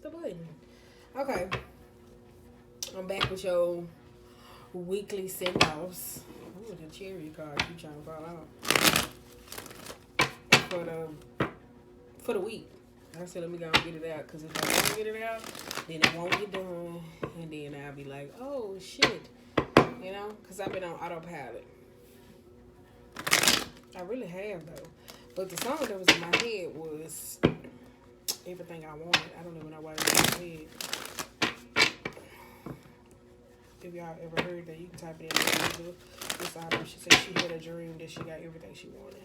the button. Okay. I'm back with your weekly send-offs. Ooh, the cherry card keep trying to fall out. For the week. I said, let me go and get it out, because if I don't get it out, then it won't get done, and then I'll be like, oh, shit, because I've been on autopilot. I really have, though. But the song that was in my head was Everything I Wanted. I don't even know why it was in my head. If y'all ever heard that, you can type it in Google. This album, she said she had a dream that she got everything she wanted.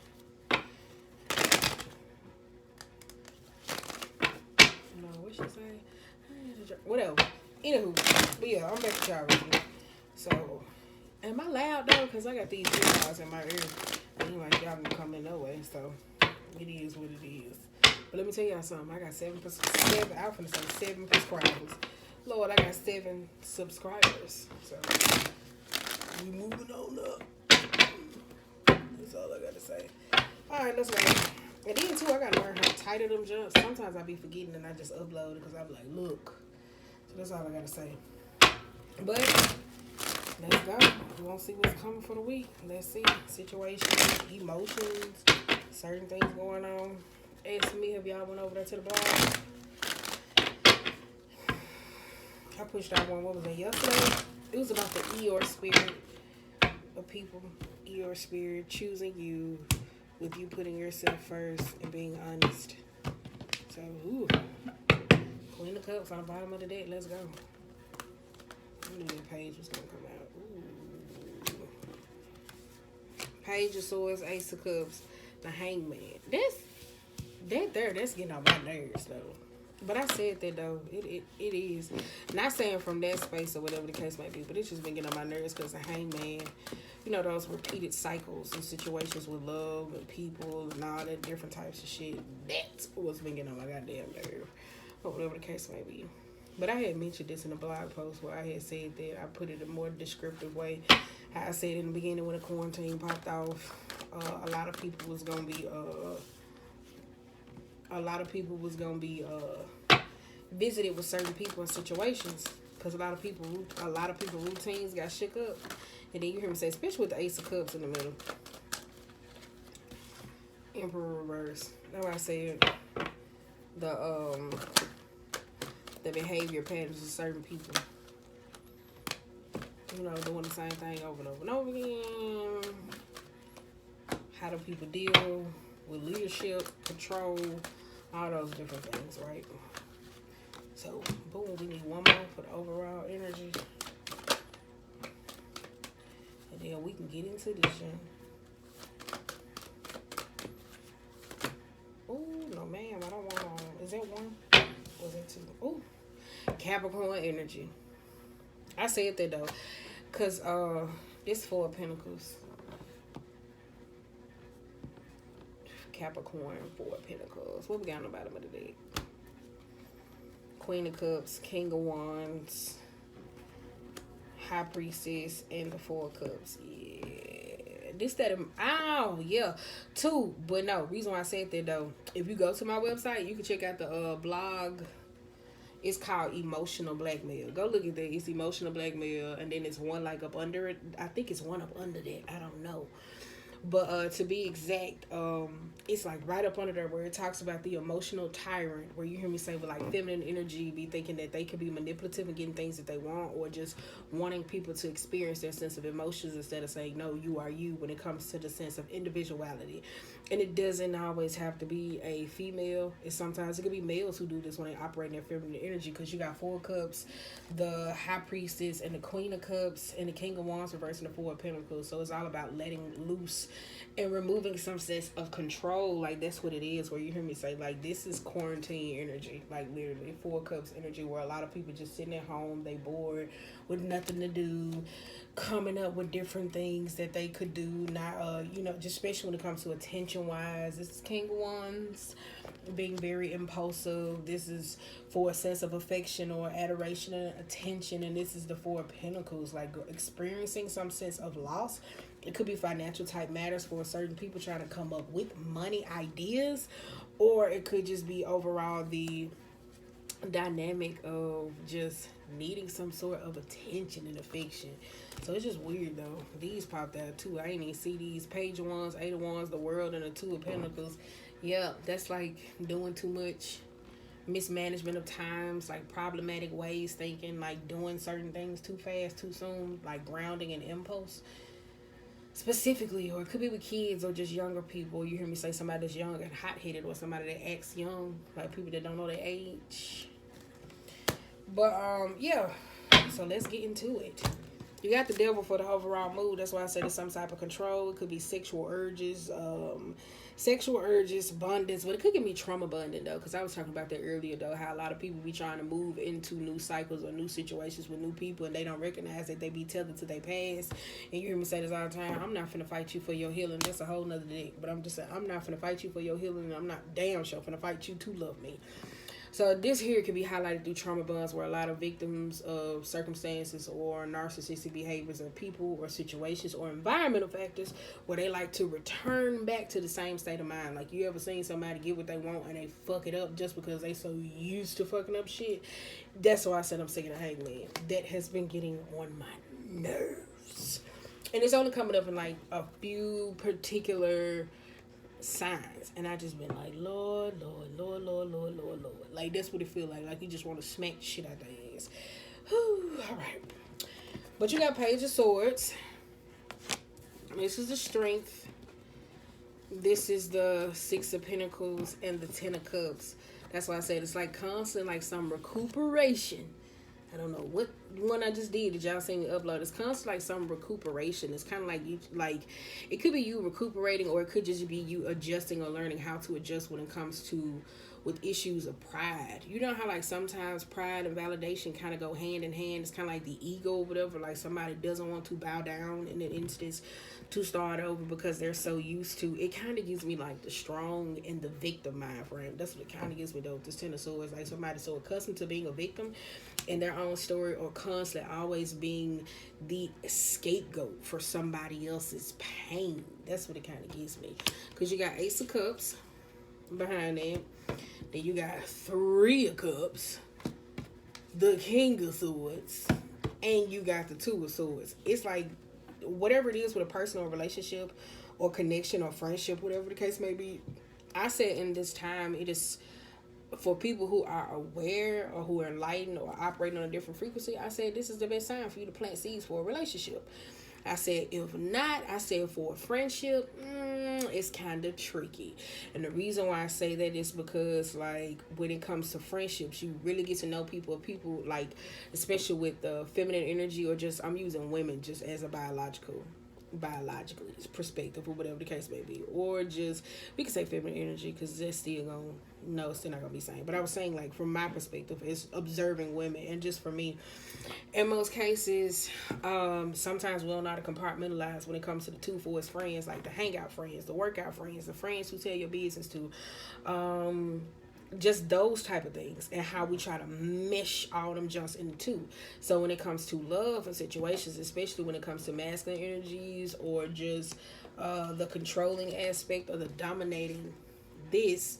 No, what she say? Whatever. Anywho, but yeah, I'm back to y'all already. So, am I loud though? Because I got these earpods in my ear. And like, y'all can come in no way. So, it is what it is. But let me tell y'all something. I got 7 I was going to say 7 subscribers. Lord, I got 7 subscribers. So, we moving on up. That's all I got to say. Alright, let's go. And then, too, I got to learn how to title them jumps. Sometimes I be forgetting and I just upload it because I be like, look. So, that's all I got to say. But, let's go. We won't see what's coming for the week. Let's see. Situations, emotions, certain things going on. Ask me if y'all went over there to the blog. I pushed out one, what was it, yesterday? It was about the Eeyore spirit of people. Eeyore spirit, choosing you, with you putting yourself first and being honest. So, ooh. Queen of Cups on the bottom of the deck. Let's go. I knew that page was going to come out. Ooh. Page of Swords, Ace of Cups, the Hangman. That's getting on my nerves, though. But I said that, though. It is. Not saying from that space or whatever the case might be, but it's just been getting on my nerves because the Hangman, those repeated cycles and situations with love and people and all that different types of shit. That's what's been getting on my goddamn nerve. Or whatever the case may be. But I had mentioned this in a blog post where I had said that I put it in a more descriptive way. How I said in the beginning when the quarantine popped off, a lot of people was gonna be visited with certain people and situations, because a lot of people routines got shook up. And then you hear me say, especially with the Ace of Cups in the middle, Emperor reverse. That's why I said the behavior patterns of certain people. Doing the same thing over and over and over again. How do people deal with leadership, control, all those different things, right? So, boom, we need one more for the overall energy. And then we can get into this, Jen. Ooh, no, ma'am, I don't want is that one? Or is that two? Ooh, Capricorn energy. I said that, though, because this 4 of Pentacles. Capricorn, 4 of Pentacles. What we got on the bottom of the deck? Queen of Cups, King of Wands, High Priestess, and the 4 of Cups. Yeah. Yeah. 2. But no, reason why I said that, though, if you go to my website, you can check out the blog. It's called Emotional Blackmail. Go look at that. It's Emotional Blackmail, and then it's one like up under it. I think it's one up under that. I don't know. But to be exact, it's like right up under there where it talks about the emotional tyrant, where you hear me say with like feminine energy, be thinking that they could be manipulative and getting things that they want, or just wanting people to experience their sense of emotions instead of saying, no, you are you, when it comes to the sense of individuality. And it doesn't always have to be a female. Sometimes it could be males who do this when they operate in their feminine energy, because you got 4 Cups, the High Priestess, and the Queen of Cups, and the King of Wands reversing the 4 of Pentacles. So it's all about letting loose and removing some sense of control. Like, that's what it is, where you hear me say, like, this is quarantine energy, like literally 4 Cups energy, where a lot of people just sitting at home, they bored with nothing to do, coming up with different things that they could do, not just especially when it comes to attention wise. This is King of Wands, being very impulsive. This is for a sense of affection or adoration and attention, and this is the 4 of Pentacles, like experiencing some sense of loss. It could be financial type matters for certain people, trying to come up with money ideas, or it could just be overall the dynamic of just needing some sort of attention and affection. So it's just weird though. These popped out too. I ain't even see these page ones, eight of wands, the world, and the two of pentacles. Yeah, that's like doing too much, mismanagement of times, like problematic ways thinking, like doing certain things too fast, too soon, like grounding and impulse. Specifically, or it could be with kids or just younger people. You hear me say somebody that's young and hot headed, or somebody that acts young, like people that don't know their age. But yeah. So let's get into it. You got the devil for the overall mood. That's why I said it's some type of control. It could be sexual urges, abundance, but it could give me trauma abundant though, because I was talking about that earlier though, how a lot of people be trying to move into new cycles or new situations with new people, and they don't recognize that they be tethered to their past. And you hear me say this all the time: I'm not finna fight you for your healing. That's a whole nother dick. But I'm just saying, I'm not finna fight you for your healing, and I'm not damn sure finna fight you to love me. So this here can be highlighted through trauma bonds, where a lot of victims of circumstances or narcissistic behaviors of people or situations or environmental factors, where they like to return back to the same state of mind. Like, you ever seen somebody get what they want and they fuck it up just because they so used to fucking up shit? That's why I said I'm sick of the hangman. That has been getting on my nerves. And it's only coming up in like a few particular signs, and I just been like, Lord, like that's what it feel like you just want to smack shit out their ass. Whew, all right. But you got Page of Swords. This is the Strength. This is the Six of Pentacles and the Ten of Cups. That's why I said it's like constant, like some recuperation. I don't know what one I just did y'all see me upload. It's kind of like some recuperation. It's kind of like you, like, it could be you recuperating, or it could just be you adjusting or learning how to adjust when it comes to with issues of pride. You know how like sometimes pride and validation kind of go hand in hand. It's kind of like the ego or whatever. Like somebody doesn't want to bow down in an instance to start over because they're so used to it. Kind of gives me like the strong and the victim mind frame. That's what it kind of gives me though. This Ten of Swords, like somebody so accustomed to being a victim in their own story, or constantly always being the scapegoat for somebody else's pain. That's what it kind of gives me. Because you got Ace of Cups behind them. Then you got Three of Cups, the King of Swords, and you got the Two of Swords. It's like whatever it is with a personal relationship or connection or friendship, whatever the case may be. I said in this time, it is for people who are aware or who are enlightened or operating on a different frequency. I said this is the best time for you to plant seeds for a relationship. I said if not, I said for a friendship, it's kind of tricky. And the reason why I say that is because, like, when it comes to friendships, you really get to know people like, especially with the feminine energy, or just, I'm using women just as a biologically perspective, or whatever the case may be, or just, we can say feminine energy because that's still gonna, no, it's still not gonna be same. But I was saying, like, from my perspective, it's observing women. And just for me, in most cases, sometimes we don't know how to compartmentalize when it comes to the two for us friends, like the hangout friends, the workout friends, the friends who tell your business to, just those type of things, and how we try to mesh all them jumps into two. So when it comes to love and situations, especially when it comes to masculine energies, or just the controlling aspect or the dominating, this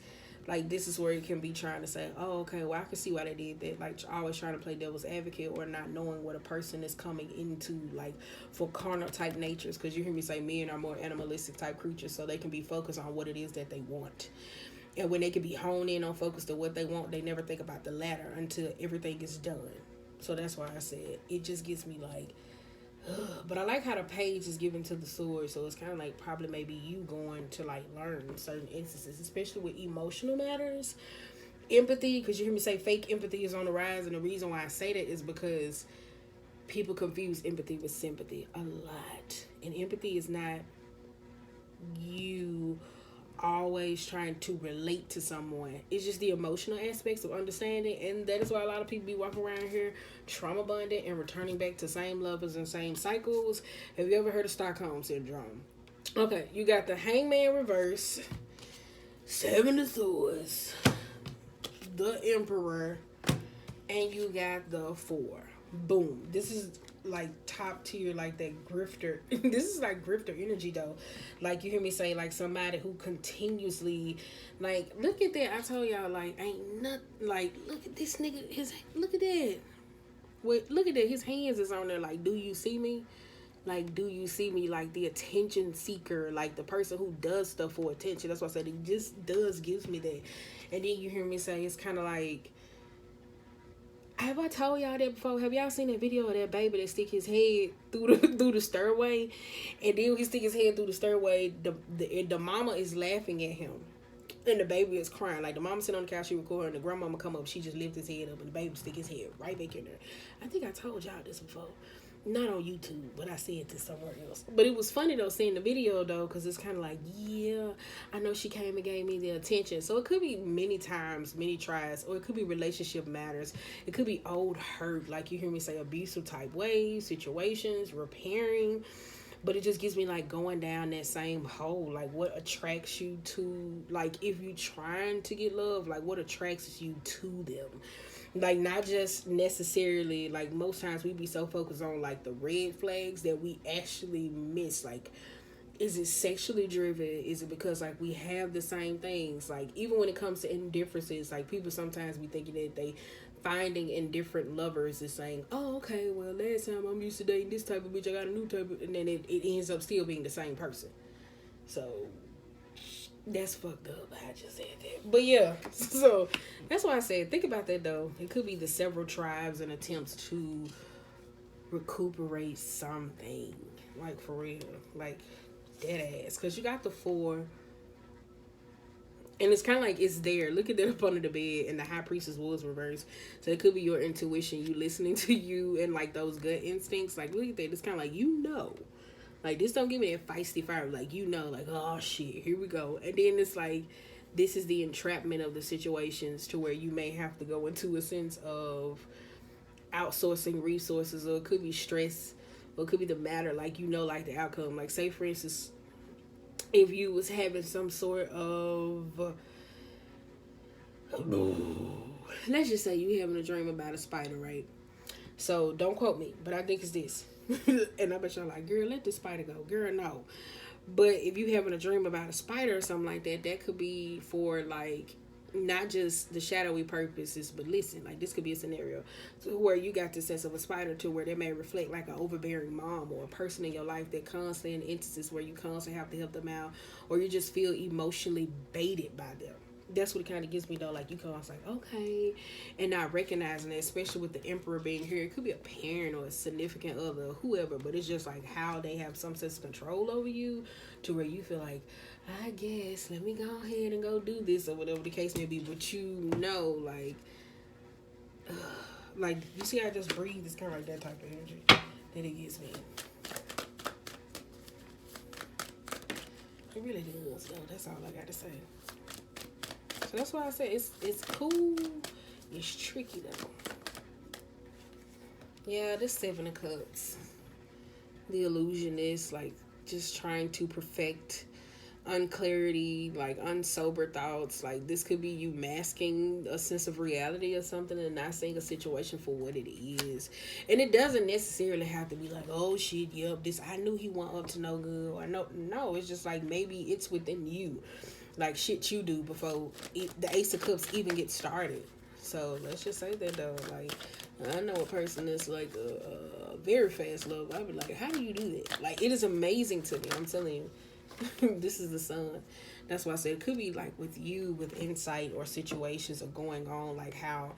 is where it can be trying to say, oh, okay, well, I can see why they did that. Like, always trying to play devil's advocate, or not knowing what a person is coming into, like, for carnal type natures. Because you hear me say men are more animalistic type creatures, so they can be focused on what it is that they want. And when they can be honed in on focus to what they want, they never think about the latter until everything is done. So that's why I said it just gets me like, ugh. But I like how the page is given to the sword. So it's kind of like probably maybe you going to like learn certain instances, especially with emotional matters. Empathy, because you hear me say fake empathy is on the rise. And the reason why I say that is because people confuse empathy with sympathy a lot. And empathy is not you always trying to relate to someone. It's just the emotional aspects of understanding, and that is why a lot of people be walking around here trauma bonded and returning back to same lovers and same cycles. Have you ever heard of Stockholm Syndrome? Okay, you got the Hangman reverse, Seven of Swords, the Emperor, and you got the Four. Boom. This is like top tier, like that grifter. This is like grifter energy though. Like you hear me say, like somebody who continuously, like, look at that. I told y'all, like, ain't nothing. Like, look at this nigga. Look at that. Wait, look at that. His hands is on there. Like, do you see me? Like, do you see me? Like the attention seeker, like the person who does stuff for attention. That's why I said it just gives me that. And then you hear me say it's kind of like, have I told y'all that before? Have y'all seen that video of that baby that stick his head through the stairway, and then he stick his head through the stairway? The mama is laughing at him, and the baby is crying. Like the mama sitting on the couch, she recording. The grandmama come up, she just lift his head up, and the baby stick his head right back in there. I think I told y'all this before. Not on YouTube, but I said it somewhere else. But it was funny though seeing the video though, because it's kind of like, yeah, I know she came and gave me the attention. So it could be many times, many tries, or it could be relationship matters. It could be old hurt, like you hear me say, abusive type ways, situations, repairing. But it just gives me like going down that same hole. Like what attracts you to, like if you trying to get love, like what attracts you to them. Like not just necessarily, like most times we be so focused on like the red flags that we actually miss. Like, is it sexually driven? Is it because like we have the same things? Like even when it comes to indifferences, like people sometimes be thinking that they finding indifferent lovers is saying, oh okay, well last time I'm used to dating this type of bitch, I got a new type of, and then it ends up still being the same person. So that's fucked up. I just said that. But yeah, so that's why I said, think about that though. It could be the several tribes and attempts to recuperate something. Like for real. Like dead ass. Because you got the 4. And it's kind of like it's there. Look at that up under the bed. And the high priestess was reversed. So it could be your intuition. You listening to you and like those gut instincts. Like look at that. It's kind of like, you know. Like, this don't give me that feisty fire. Like, you know, like, oh, shit, here we go. And then it's like, this is the entrapment of the situations to where you may have to go into a sense of outsourcing resources, or it could be stress, or it could be the matter, like, you know, like the outcome. Like, say, for instance, if you was having some sort of, let's just say you having a dream about a spider, right? So, don't quote me, but I think it's this. And I bet y'all like, girl, let the spider go. Girl, no. But if you having a dream about a spider or something like that, that could be for like not just the shadowy purposes, but listen, like this could be a scenario so where you got the sense of a spider to where they may reflect like an overbearing mom or a person in your life that constantly in instances where you constantly have to help them out, or you just feel emotionally baited by them. That's what it kind of gives me though. Like you come, I was like, okay, and not recognizing it, especially with the emperor being here. It could be a parent or a significant other, whoever, but it's just like how they have some sense of control over you, to where you feel like, I guess let me go ahead and go do this or whatever the case may be. But you know, like you see, I just breathe. It's kind of like that type of energy that it gives me. It really does. Though. That's all I got to say. So that's why I say it's cool. It's tricky though. Yeah, this 7 of Cups. The illusionist, like just trying to perfect unclarity, like unsober thoughts. Like this could be you masking a sense of reality or something and not seeing a situation for what it is. And it doesn't necessarily have to be like, oh shit, yep, this I knew he wasn't up to no good. Or no, it's just like maybe it's within you. Like shit you do before the Ace of Cups even gets started. So let's just say that though. Like I know a person that's like a very fast love. I'd be like, how do you do that? Like it is amazing to me. I'm telling you. This is the sun. That's why I said it could be like with you, with insight or situations are going on, like how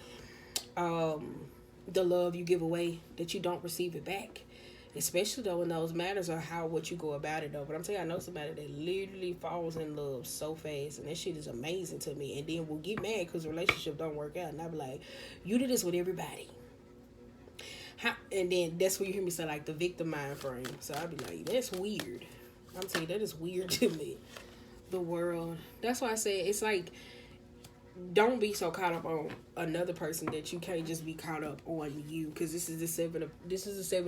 the love you give away that you don't receive it back. Especially though in those matters or how what you go about it though. But I'm telling you, I know somebody that literally falls in love so fast, and that shit is amazing to me. And then will get mad because the relationship don't work out, and I be like, you do this with everybody. How? And then that's where you hear me say like the victim mind frame. So I be like, that's weird. I'm telling you, that is weird to me. The world. That's why I say it's like, don't be so caught up on another person that you can't just be caught up on you. Because this is the 7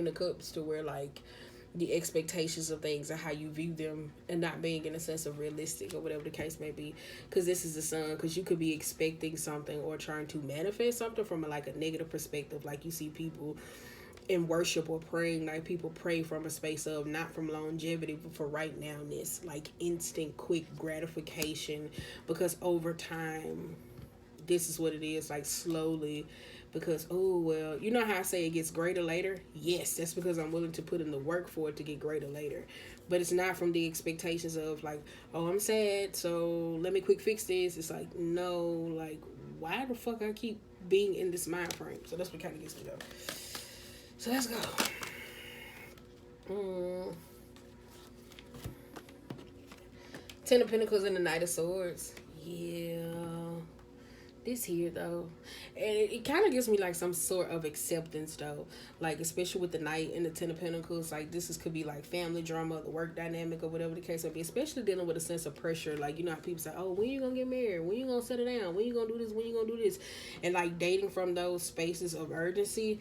of Cups, to where like the expectations of things and how you view them, and not being in a sense of realistic or whatever the case may be. Because this is the sun, because you could be expecting something or trying to manifest something from like a negative perspective. Like you see people in worship or praying, like people pray from a space of not from longevity but for right nowness, like instant quick gratification, because over time this is what it is, like slowly, because oh well, you know how I say it gets greater later. Yes, that's because I'm willing to put in the work for it to get greater later. But it's not from the expectations of like, oh, I'm sad, so let me quick fix this. It's like, no, like, why the fuck I keep being in this mind frame? So that's what kind of gets me though. So let's go. Ten of Pentacles and the Knight of Swords. Yeah. This here though, and it kind of gives me like some sort of acceptance though, like especially with the Knight and the Ten of Pentacles. Like this could be like family drama, the work dynamic, or whatever the case may be, especially dealing with a sense of pressure. Like, you know how people say, oh, when you gonna get married, when you gonna settle down, when you gonna do this, when you gonna do this, and like dating from those spaces of urgency,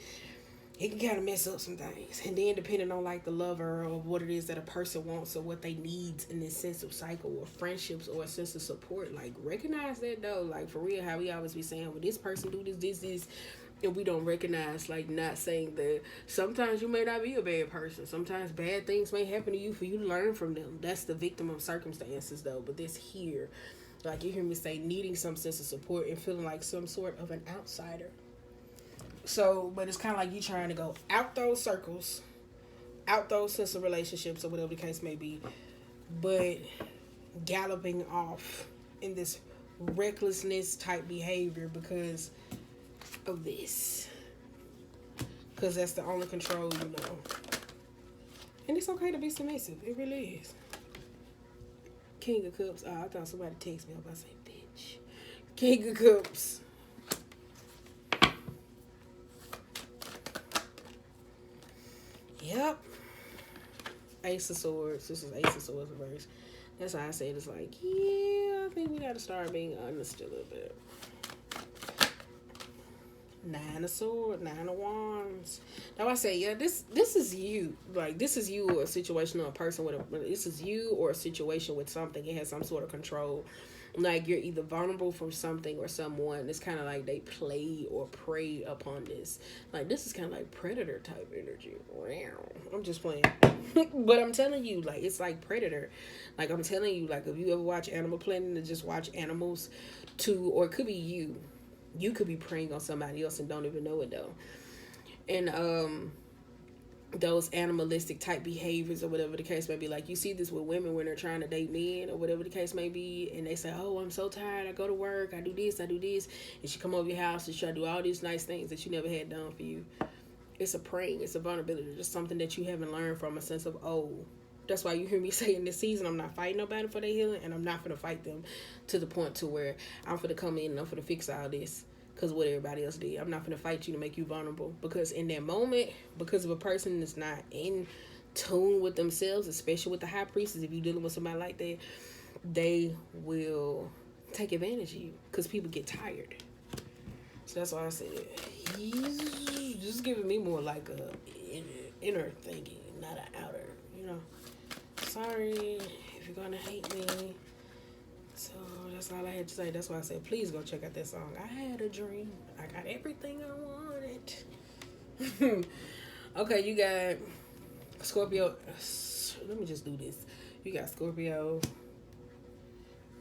it can kind of mess up some things. And then depending on like the lover or what it is that a person wants or what they need in this sense of cycle or friendships or a sense of support, like recognize that though. Like for real, how we always be saying, well, this person do this, and we don't recognize, like, not saying that sometimes you may not be a bad person. Sometimes bad things may happen to you for you to learn from them. That's the victim of circumstances though. But this here, like you hear me say, needing some sense of support and feeling like some sort of an outsider. So, but it's kind of like you trying to go out those circles, out those sense of relationships or whatever the case may be, but galloping off in this recklessness type behavior because of this. Because that's the only control you know. And it's okay to be submissive. It really is. King of Cups. Oh, I thought somebody texted me. I was about to say, bitch. King of Cups. Yep. Ace of Swords. This is Ace of Swords reverse. That's why I said it's like, yeah, I think we got to start being honest a little bit. Nine of Swords, Nine of Wands. Now I say, yeah, this is you. Like, this is you or a situation or a person with a, this is you or a situation with something. It has some sort of control. Like, you're either vulnerable for something or someone. It's kind of like they play or prey upon this. Like, this is kind of like Predator type energy. I'm just playing. But I'm telling you, like, it's like Predator. Like, I'm telling you, like, if you ever watch Animal Planet and just watch animals to, or it could be you. You could be preying on somebody else and don't even know it, though. And, those animalistic type behaviors or whatever the case may be. Like, you see this with women when they're trying to date men or whatever the case may be, and they say, oh, I'm so tired, I go to work, I do this, and she come over your house and try to do all these nice things that you never had done for you. It's a praying, it's a vulnerability, just something that you haven't learned from a sense of, oh, that's why you hear me say in this season, I'm not fighting nobody for their healing, and I'm not going to fight them to the point to where I'm going to come in and I'm going to fix all this. Because what everybody else did. I'm not going to fight you to make you vulnerable. Because in that moment, because of a person that's not in tune with themselves, especially with the high priestess, if you're dealing with somebody like that, they will take advantage of you. Because people get tired. So that's why I said, he's just giving me more like a inner thinking, not an outer, you know. Sorry if you're going to hate me. So that's all I had to say. That's why I said, please go check out that song. I had a dream. I got everything I wanted. Okay, you got Scorpio. Let me just do this. You got Scorpio,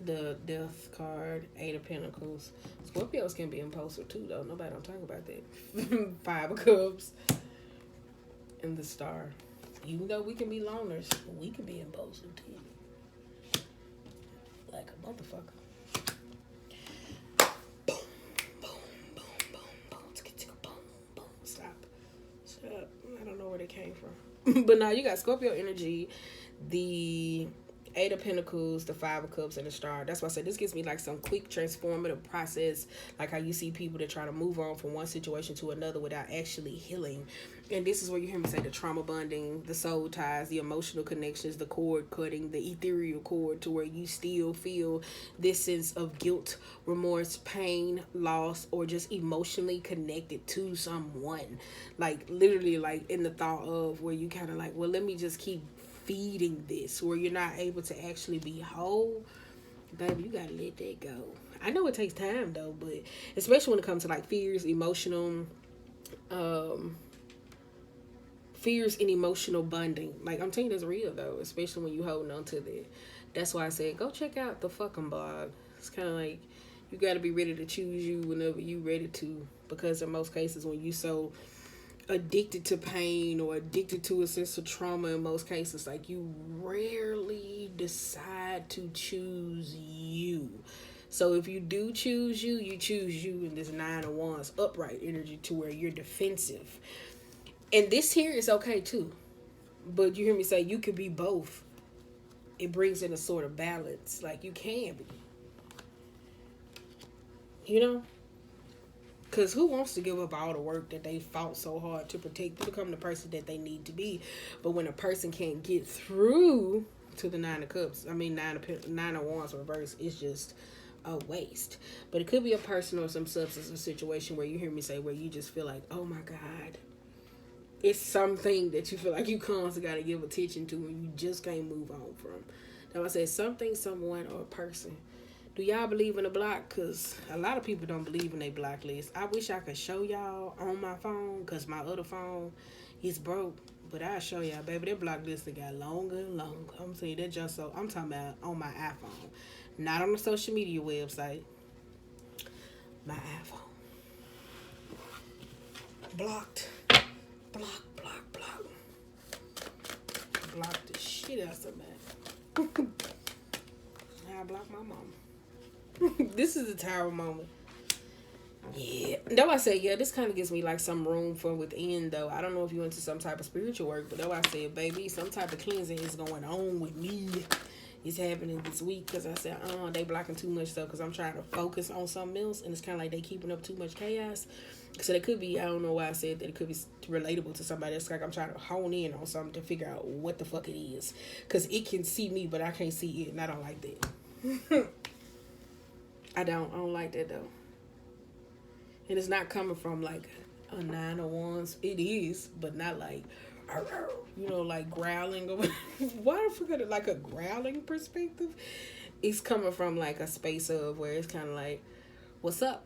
the Death card, Eight of Pentacles. Scorpios can be impulsive too, though. Nobody don't talk about that. Five of Cups. And the Star. Even though we can be loners, we can be impulsive too. Like a motherfucker. Boom, boom, boom, boom, boom, boom, boom. Stop. I don't know where they came from. But now you got Scorpio energy, the Eight of Pentacles, the Five of Cups, and the Star. That's why I said this gives me like some quick transformative process, like how you see people that try to move on from one situation to another without actually healing. And this is where you hear me say the trauma bonding, the soul ties, the emotional connections, the cord cutting, the ethereal cord, to where you still feel this sense of guilt, remorse, pain, loss, or just emotionally connected to someone. Like literally like in the thought of where you kind of like, well, let me just keep feeding this, where you're not able to actually be whole. Baby, you gotta let that go. I know it takes time though, but especially when it comes to like fears, fears and emotional bonding. Like I'm telling you, that's real though, especially when you holding on to that. That's why I said go check out the fucking blog. It's kind of like you got to be ready to choose you whenever you ready to, because in most cases when you so addicted to pain or addicted to a sense of trauma, in most cases like you rarely decide to choose you. So if you do choose you, you choose you in this Nine of Wands upright energy, to where you're defensive. And this here is okay too. But you hear me say you could be both. It brings in a sort of balance. Like you can be. You know? Because who wants to give up all the work that they fought so hard to protect, to become the person that they need to be? But when a person can't get through to the Nine of Cups, Nine of Wands reverse, it's just a waste. But it could be a person or some substance or situation where you hear me say, where you just feel like, oh my God. It's something that you feel like you constantly got to give attention to and you just can't move on from. Now I said something, someone, or a person. Do y'all believe in a block? Because a lot of people don't believe in a block list. I wish I could show y'all on my phone, because my other phone is broke. But I'll show y'all, baby. That block list got longer and longer. I'm saying that just so. I'm talking about on my iPhone. Not on the social media website. My iPhone. Blocked. Block. Block the shit out of somebody. I block my mama. This is a Tower moment. Yeah. Though I say, yeah, this kind of gives me like some room for within, though. I don't know if you're into some type of spiritual work, but though I said, baby, some type of cleansing is going on with me. It's happening this week, because I said, they blocking too much stuff, because I'm trying to focus on something else, and it's kind of like they keeping up too much chaos. So it could be, I don't know why I said that, it could be relatable to somebody. It's like I'm trying to hone in on something to figure out what the fuck it is, because it can see me, but I can't see it, and I don't like that. I don't like that though. And it's not coming from like a Nine of Wands. It is, but not like, you know, like growling. Why the fuck, like a growling perspective? It's coming from like a space of where it's kind of like, what's up?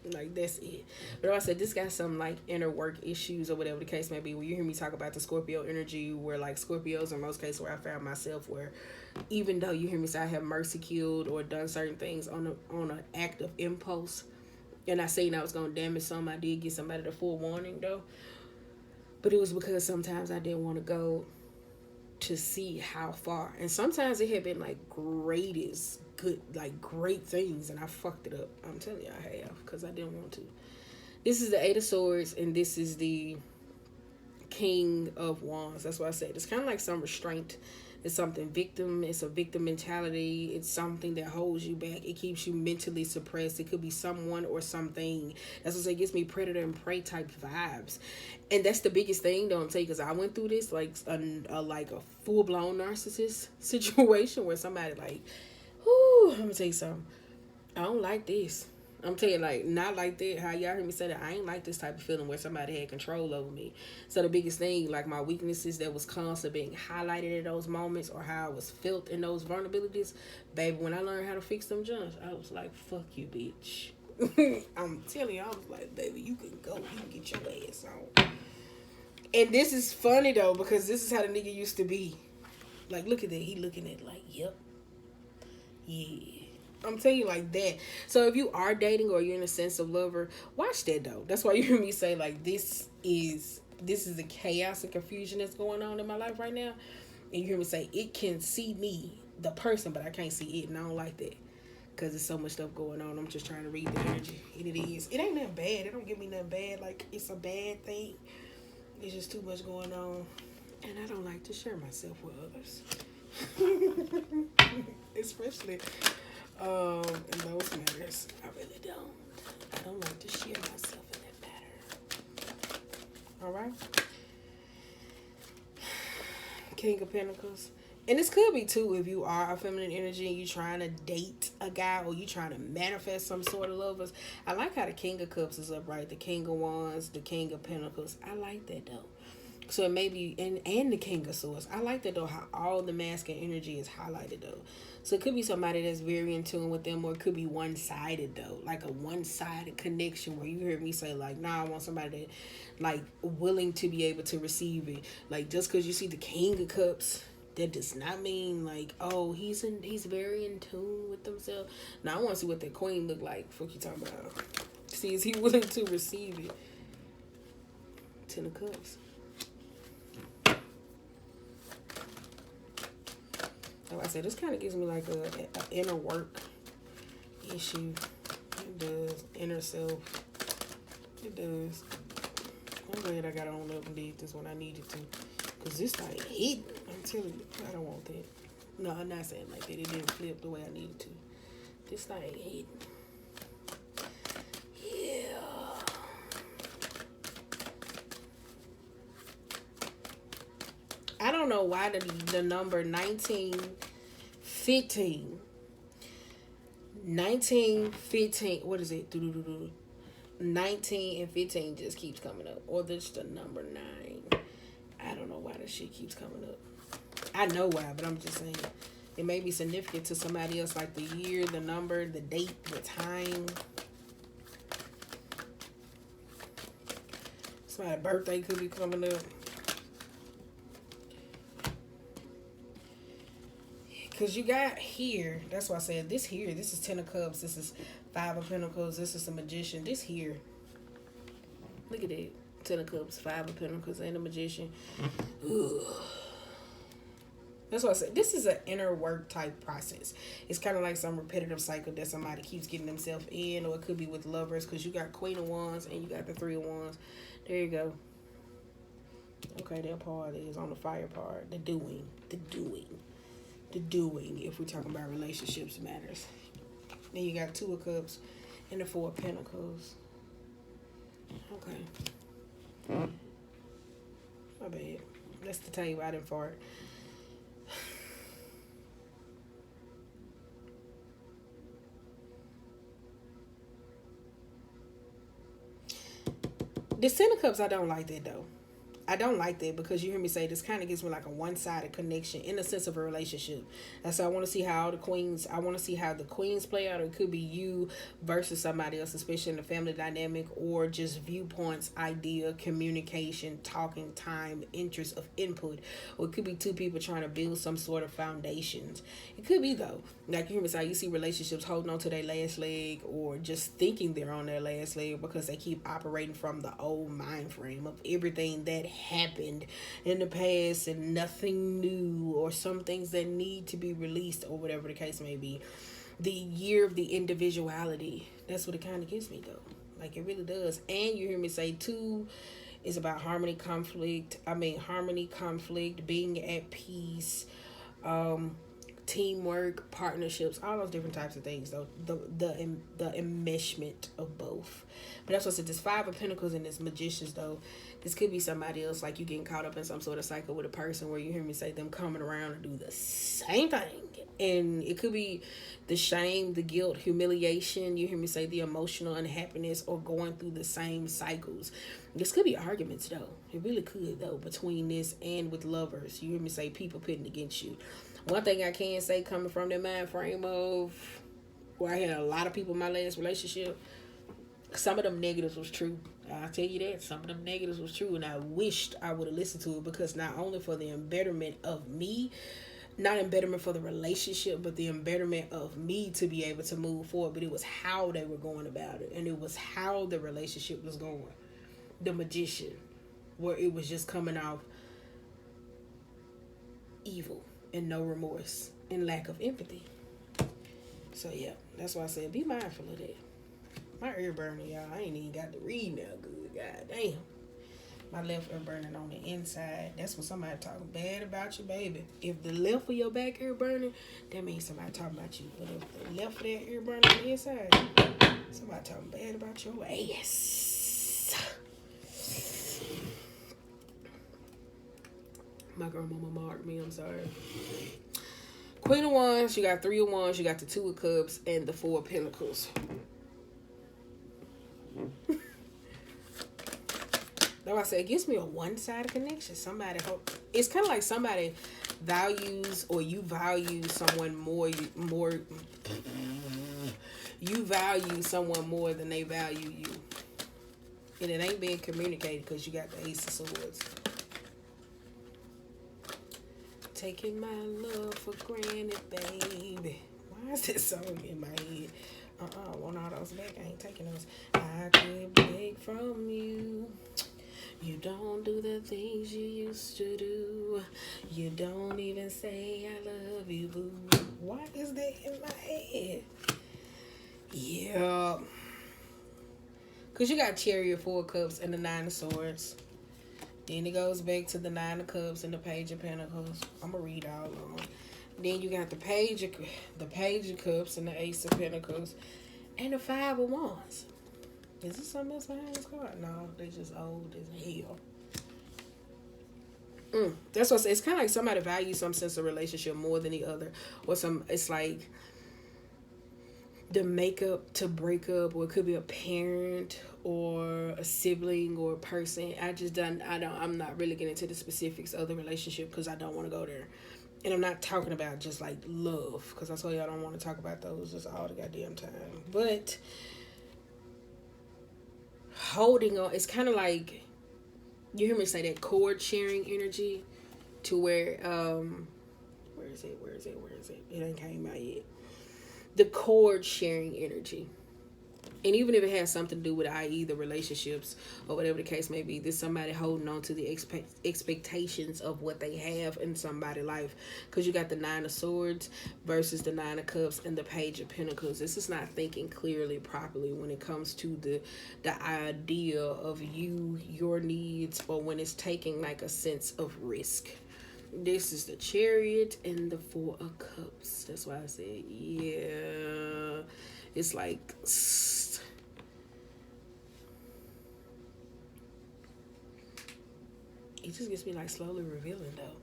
Like that's it. But like I said, this got some like inner work issues or whatever the case may be. Where you hear me talk about the Scorpio energy, where like Scorpios in most cases where I found myself, where even though you hear me say I have mercy killed or done certain things on an act of impulse, and I seen I was gonna damage some, I did get somebody the full warning though. But it was because sometimes I didn't want to go to see how far, and sometimes it had been like greatest good, like great things, and I fucked it up. I'm telling you, I have, because I didn't want to. This is the Eight of Swords, and this is the King of Wands. That's why I said it's kind of like some restraint. It's something victim. It's a victim mentality. It's something that holds you back. It keeps you mentally suppressed. It could be someone or something. That's what it gives me predator and prey type vibes. And that's the biggest thing, though, I'm saying, because I went through this like a full-blown narcissist situation where somebody like, whoo, I'm gonna tell you something. I don't like this. I'm telling you, like, not like that. How y'all heard me say that? I ain't like this type of feeling where somebody had control over me. So the biggest thing, like my weaknesses that was constantly being highlighted in those moments, or how I was felt in those vulnerabilities, baby, when I learned how to fix them jumps, I was like, fuck you, bitch. I'm telling you, I was like, baby, you can go. You can get your ass on. And this is funny, though, because this is how the nigga used to be. Like, look at that. He looking at like, yep. Yeah. I'm telling you like that. So if you are dating or you're in a sense of lover, watch that though. That's why you hear me say like this is the chaos and confusion that's going on in my life right now. And you hear me say it can see me, the person, but I can't see it, and I don't like that. Because there's so much stuff going on. I'm just trying to read the energy. And it is. It ain't nothing bad. It don't give me nothing bad. Like it's a bad thing. It's just too much going on. And I don't like to share myself with others. Especially in those matters. I really don't. I don't like to share myself in that matter. Alright? King of Pentacles. And this could be too if you are a feminine energy and you trying to date a guy or you trying to manifest some sort of lovers. I like how the King of Cups is upright, the King of Wands, the King of Pentacles. I like that though. So maybe and the King of Swords. I like that though, how all the masculine energy is highlighted though. So it could be somebody that's very in tune with them, or it could be one-sided though, like a one-sided connection where you hear me say like, nah, I want somebody that like willing to be able to receive it. Like just because you see the King of Cups, that does not mean like, oh, he's very in tune with himself. Now I want to see what that Queen look like. Fuck you talking about? See, is he willing to receive it? Ten of Cups. Like I said, this kind of gives me like a inner work issue. It does. Inner self. It does. I'm glad I got on up and did this when I needed to. Because this thing hit. I'm telling you, I don't want that. No, I'm not saying like that. It didn't flip the way I needed to. This thing hit. Yeah. I don't know why the number 1915. What is it? 19 and 15 just keeps coming up. Or just the number 9. I don't know why this shit keeps coming up. I know why, but I'm just saying. It may be significant to somebody else, like the year, the number, the date, the time. Somebody's birthday could be coming up. Because you got here, that's why I said this here, this is 10 of Cups, this is 5 of Pentacles, this is the Magician, this here. Look at that. 10 of Cups, 5 of Pentacles, and the Magician. Ugh. That's what I said. This is an inner work type process. It's kind of like some repetitive cycle that somebody keeps getting themselves in, or it could be with lovers, because you got Queen of Wands and you got the 3 of Wands. There you go. Okay, that part is on the fire part. The doing. If we're talking about relationships matters. Then you got 2 of Cups and the 4 of Pentacles. Okay. My bad. That's to tell you I didn't fart. The 10 of Cups, I don't like that though. I don't like that because you hear me say this kind of gives me like a one-sided connection in the sense of a relationship. And so I want to see how the queens play out. Or it could be you versus somebody else, especially in the family dynamic, or just viewpoints, idea, communication, talking, time, interest of input. Or it could be 2 people trying to build some sort of foundations. It could be though, like you hear me say, you see relationships holding on to their last leg, or just thinking they're on their last leg because they keep operating from the old mind frame of everything that happened in the past and nothing new, or some things that need to be released, or whatever the case may be. The year of the individuality, that's what it kind of gives me though. Like it really does. And you hear me say 2 is about harmony, conflict, being at peace, teamwork, partnerships, all those different types of things though. The enmeshment of both. But that's what I said, this 5 of Pentacles and this Magicians though. This could be somebody else, like you getting caught up in some sort of cycle with a person where you hear me say them coming around and do the same thing. And it could be the shame, the guilt, humiliation, you hear me say the emotional unhappiness, or going through the same cycles. This could be arguments though. It really could though, between this and with lovers. You hear me say people pitting against you. One thing I can say, coming from the mind frame of where I had a lot of people in my last relationship, some of them negatives was true. I'll tell you that. Some of them negatives was true, and I wished I would have listened to it, because not only for the embetterment of me, not embetterment for the relationship, but the embetterment of me to be able to move forward. But it was how they were going about it, and it was how the relationship was going. The Magician, where it was just coming off evil and no remorse and lack of empathy. So yeah, that's why I said be mindful of that. My ear burning, y'all. I ain't even got to read now good. God damn. My left ear burning on the inside. That's when somebody talking bad about you, baby. If the left of your back ear burning, that means somebody talking about you. But if the left of that ear burning on the inside, somebody talking bad about your ass. My grandmama marked me, I'm sorry. Queen of Wands, you got 3 of Wands, you got the 2 of Cups, and the 4 of Pentacles. That's why I say it gives me a one-sided connection. It's kind of like somebody values, or you value someone more. You value someone more than they value you, and it ain't being communicated because you got the Ace of Swords. Taking my love for granted, baby. Why is this song in my head? I want all those back. I ain't taking those. I could break from you. You don't do the things you used to do. You don't even say I love you, boo. Why is that in my head? Yeah. Because you got Chariot, 4 of Cups, and the 9 of Swords. Then it goes back to the 9 of Cups and the Page of Pentacles. I'm going to read all of them. Then you got the Page of Cups and the Ace of Pentacles and the 5 of Wands. Is there something else behind this card? No, they just old as hell. That's what I say. It's kind of like somebody values some sense of relationship more than the other. Or it's like the makeup to break up, or it could be a parent or a sibling or a person. I'm not really getting into the specifics of the relationship because I don't want to go there. And I'm not talking about just like love, because I told you I don't want to talk about those just all the goddamn time. But holding on, it's kind of like, you hear me say that cord sharing energy, to where where is it? It ain't came out yet. The cord sharing energy. And even if it has something to do with, i.e., the relationships or whatever the case may be, there's somebody holding on to the expectations of what they have in somebody's life. Because you got the 9 of Swords versus the 9 of Cups and the Page of Pentacles. This is not thinking clearly, properly when it comes to the idea of your needs, or when it's taking like a sense of risk. This is the Chariot and the 4 of Cups. That's why I said, yeah. It's like, it just gets me like slowly revealing though.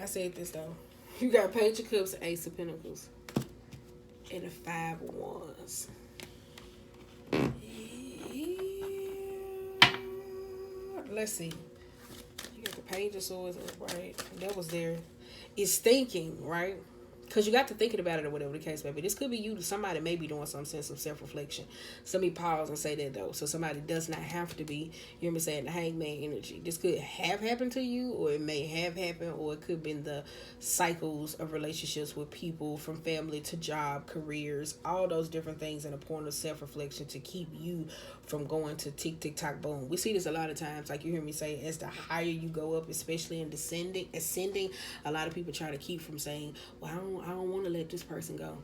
I said this though. You got Page of Cups, Ace of Pentacles, and the 5 of Wands. Yeah. Let's see. You got the Page of Swords, right? That was there. It's thinking, right? Because you got to thinking about it, or whatever the case may be. This could be you. Somebody may be doing some sense of self-reflection. So let me pause and say that though. So somebody does not have to be, you hear me saying, the Hangman energy. This could have happened to you, or it may have happened, or it could have been the cycles of relationships with people, from family to job, careers, all those different things, in a point of self-reflection to keep you from going to tick, tick, tock, boom. We see this a lot of times, like you hear me say, as the higher you go up, especially in ascending, a lot of people try to keep from saying, well, I don't want to let this person go.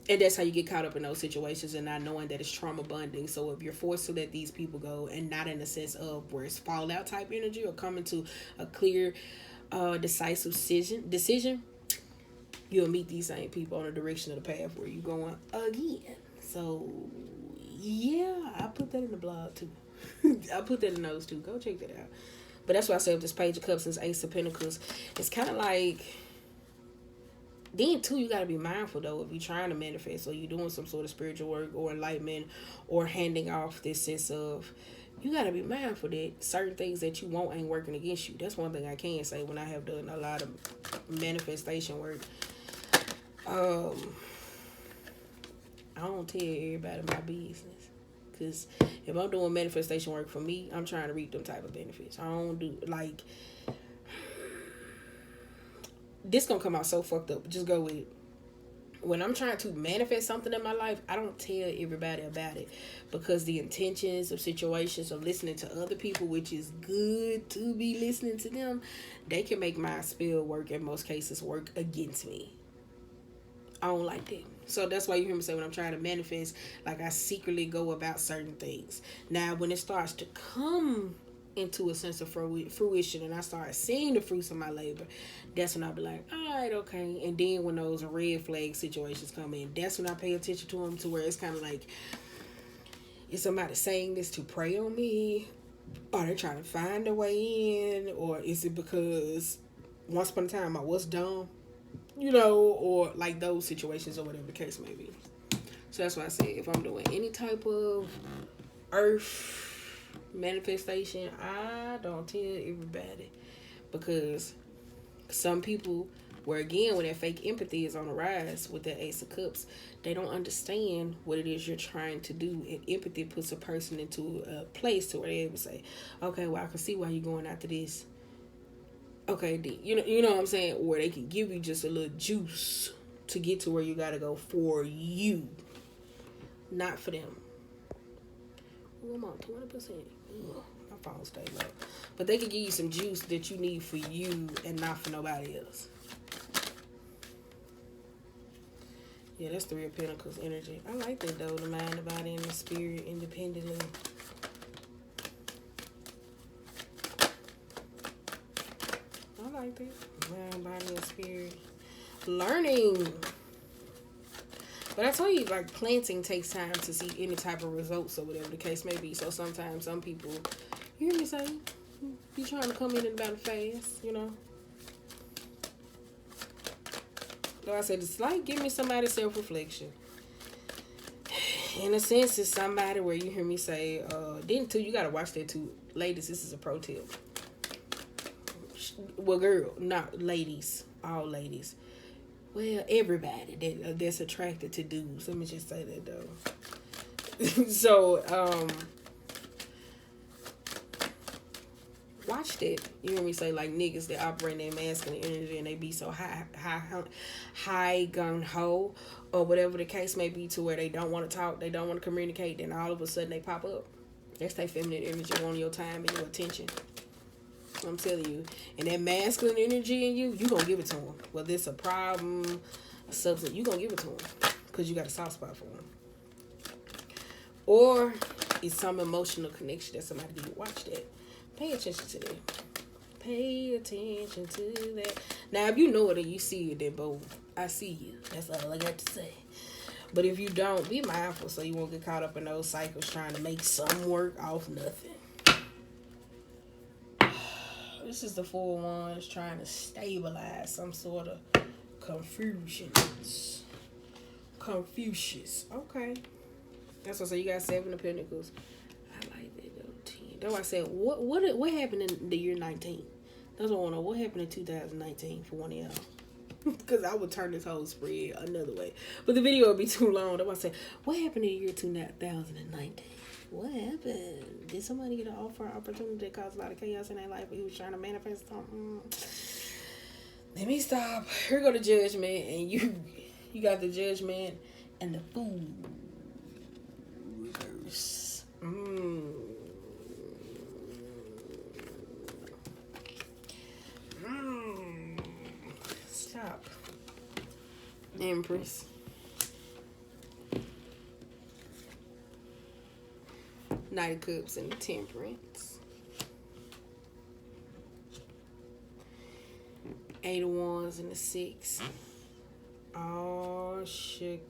And that's how you get caught up in those situations, and not knowing that it's trauma bonding. So if you're forced to let these people go, and not in the sense of where it's fallout type energy, or coming to a clear, decisive decision, you'll meet these same people on the direction of the path where you're going again. So yeah, I put that in the blog too. I put that in those too. Go check that out. But that's why I say with this Page of Cups and Ace of Pentacles, it's kind of like, then too, you got to be mindful though, if you're trying to manifest, or you're doing some sort of spiritual work or enlightenment, or handing off this sense of, you got to be mindful that certain things that you want ain't working against you. That's one thing I can say when I have done a lot of manifestation work. I don't tell everybody my business, because if I'm doing manifestation work for me, I'm trying to reap them type of benefits. I don't do like, this gonna come out so fucked up. Just go with it. When I'm trying to manifest something in my life, I don't tell everybody about it, because the intentions of situations of listening to other people, which is good to be listening to them, they can make my spell work, in most cases, work against me. I don't like that. So that's why you hear me say, when I'm trying to manifest, like, I secretly go about certain things. Now, when it starts to come into a sense of fruition, and I start seeing the fruits of my labor, that's when I be like, all right, okay. And then when those red flag situations come in, that's when I pay attention to them, to where it's kind of like, is somebody saying this to prey on me? Are they trying to find a way in? Or is it because once upon a time I was dumb? Or like those situations, or whatever the case may be. So that's why I said, if I'm doing any type of earth manifestation, I don't tell everybody, because some people, where again, when that fake empathy is on the rise with that Ace of Cups, they don't understand what it is you're trying to do. And empathy puts a person into a place to where they're able to say, okay, well, I can see why you're going after this. Okay, you know what I'm saying? Or they can give you just a little juice to get to where you gotta go for you, not for them. Ooh, I'm on 20%. Ooh, my phone stay low. But they can give you some juice that you need for you and not for nobody else. Yeah, that's 3 of Pentacles energy. I like that though, the mind, the body, and the spirit independently. I like that. Mind, body, and spirit. Learning. But I told you, like, planting takes time to see any type of results or whatever the case may be. So sometimes some people, you hear me say, you trying to come in and about fast, So I said, it's like, give me somebody self-reflection. In a sense, it's somebody where you hear me say, you got to watch that too. Ladies, this is a pro tip. Well, girl, not ladies, all ladies. Well, everybody that's attracted to dudes. Let me just say that though. So, watch that. You hear me say, like, niggas that operate in their masculine energy and they be so high gung ho, or whatever the case may be, to where they don't want to talk, they don't want to communicate, then all of a sudden they pop up. That's their feminine energy wanting your time and your attention. I'm telling you. And that masculine energy in you gonna give it to them. Whether it's a problem, a substance, you gonna give it to them, because you got a soft spot for them. Or it's some emotional connection that somebody did. Watch that. Pay attention to that. Pay attention to that. Now, if you know it and you see it, then boom, I see you. That's all I got to say. But if you don't, be mindful so you won't get caught up in those cycles trying to make some work off nothing. This is the 4 of Wands trying to stabilize some sort of Confucius. Okay. That's what I say. You got 7 of Pentacles. I like that though. 10. That's why I said, what happened in the year 19? That's what I want to know. What happened in 2019 for one of y'all? Because I would turn this whole spread another way. But the video would be too long. That's why I said, what happened in the year 2019? What happened? Did somebody get an offer, opportunity that caused a lot of chaos in their life, but he was trying to manifest something? Let me stop. Here go the Judgment, and you got the Judgment and the Fool reverse. Stop. Empress. Knight of Cups and the Temperance. 8 of Wands and the 6. Oh, shit.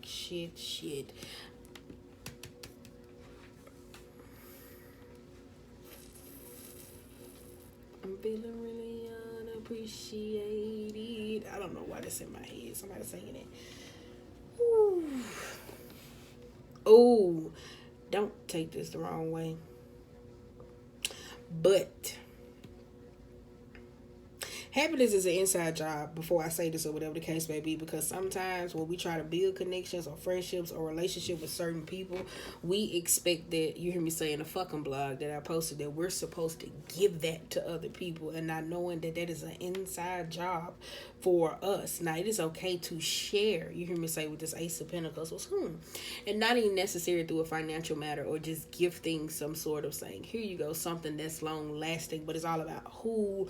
I'm feeling really unappreciated. I don't know why that's in my head. Somebody singing it. Ooh. Don't take this the wrong way. But happiness is an inside job, before I say this or whatever the case may be, because sometimes when we try to build connections or friendships or relationship with certain people, we expect that, you hear me say in a fucking blog that I posted, that we're supposed to give that to other people, and not knowing that that is an inside job for us. Now, it is okay to share, you hear me say, with this Ace of Pentacles was and not even necessarily through a financial matter, or just gifting some sort of saying, here you go, something that's long lasting, but it's all about who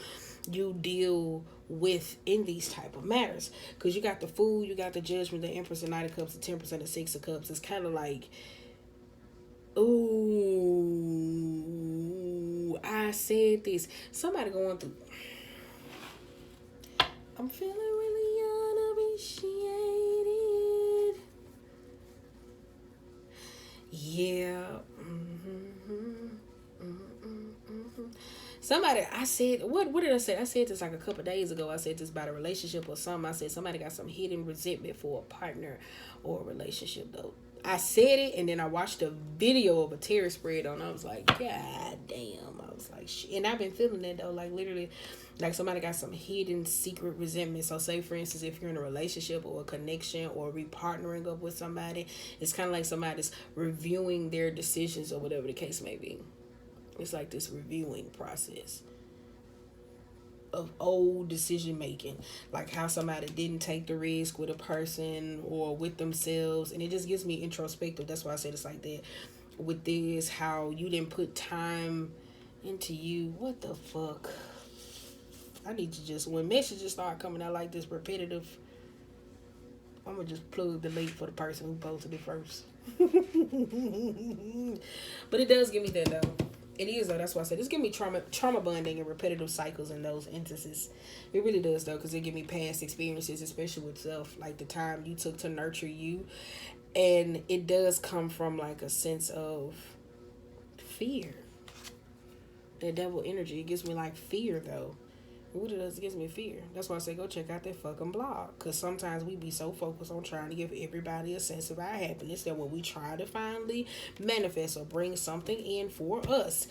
you deal with in these type of matters. Because you got the Fool, you got the Judgment, the Empress, the Knight of Cups, the Temperance, and the 6 of Cups. It's kind of like, ooh, I I said this. Somebody going through. I'm feeling really unappreciated. Yeah. Somebody, I said, what did I say? I said this like a couple days ago. I said this about a relationship or something. I said somebody got some hidden resentment for a partner or a relationship, though. I said it, and then I watched a video of a tear spread on. I was like, God damn. I was like, shit. And I've been feeling that, though. Like, literally, like somebody got some hidden secret resentment. So, say, for instance, if you're in a relationship or a connection or re-partnering up with somebody, it's kind of like somebody's reviewing their decisions or whatever the case may be. It's like this reviewing process of old decision making, like how somebody didn't take the risk with a person or with themselves, and it just gives me introspective. That's why I said it's like that with this, how you didn't put time into you. What the fuck? I need to just, when messages start coming out like this repetitive, I'm gonna just plug the link for the person who posted it first. But it does give me that, though. It is, though. That's why I said it's giving me trauma bonding and repetitive cycles in those instances. It really does, though, because it give me past experiences, especially with self, like the time you took to nurture you. And it does come from like a sense of fear. That devil energy, it gives me like fear, though. What it does, it gives me fear. That's why I say go check out that fucking blog. Because sometimes we be so focused on trying to give everybody a sense of our happiness that when we try to finally manifest or bring something in for us,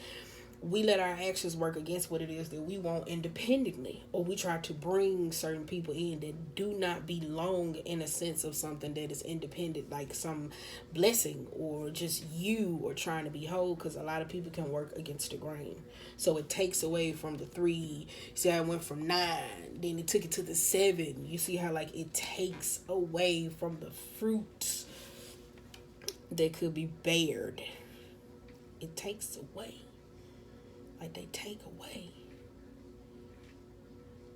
we let our actions work against what it is that we want independently, or we try to bring certain people in that do not belong in a sense of something that is independent, like some blessing or just you, or trying to be whole, because a lot of people can work against the grain. So it takes away from the 3. See how it went from 9, then it took it to the 7. You see how like it takes away from the fruits that could be bared. It takes away. Like they take away.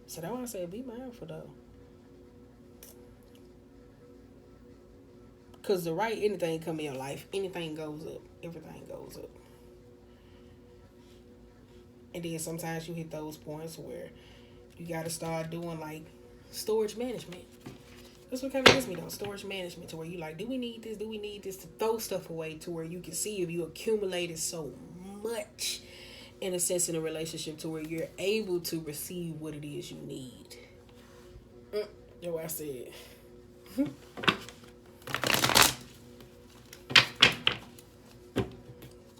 So that's why I say be mindful, though. Because the right anything come in your life, anything goes up. Everything goes up. And then sometimes you hit those points where you got to start doing like storage management. That's what kind of gets me, though. Storage management, to where you like, do we need this? Do we need this? To throw stuff away, to where you can see if you accumulated so much, in a sense, in a relationship, to where you're able to receive what it is you need. That's what I said.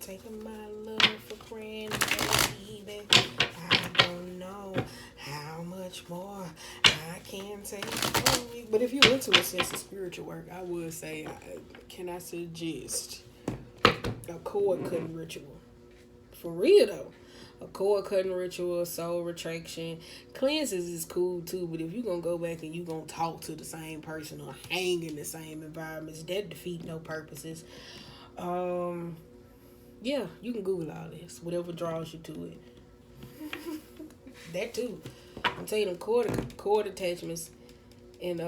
Taking my love for granted, baby. I don't know how much more I can take from you. But if you're into a sense of spiritual work, I would say, can I suggest a cord cutting ritual? For real, though. A cord cutting ritual, soul retraction. Cleanses is cool too, but if you're going to go back and you're going to talk to the same person or hang in the same environments, that defeat no purposes. Yeah, you can Google all this. Whatever draws you to it. That too. I'm telling you, them cord attachments and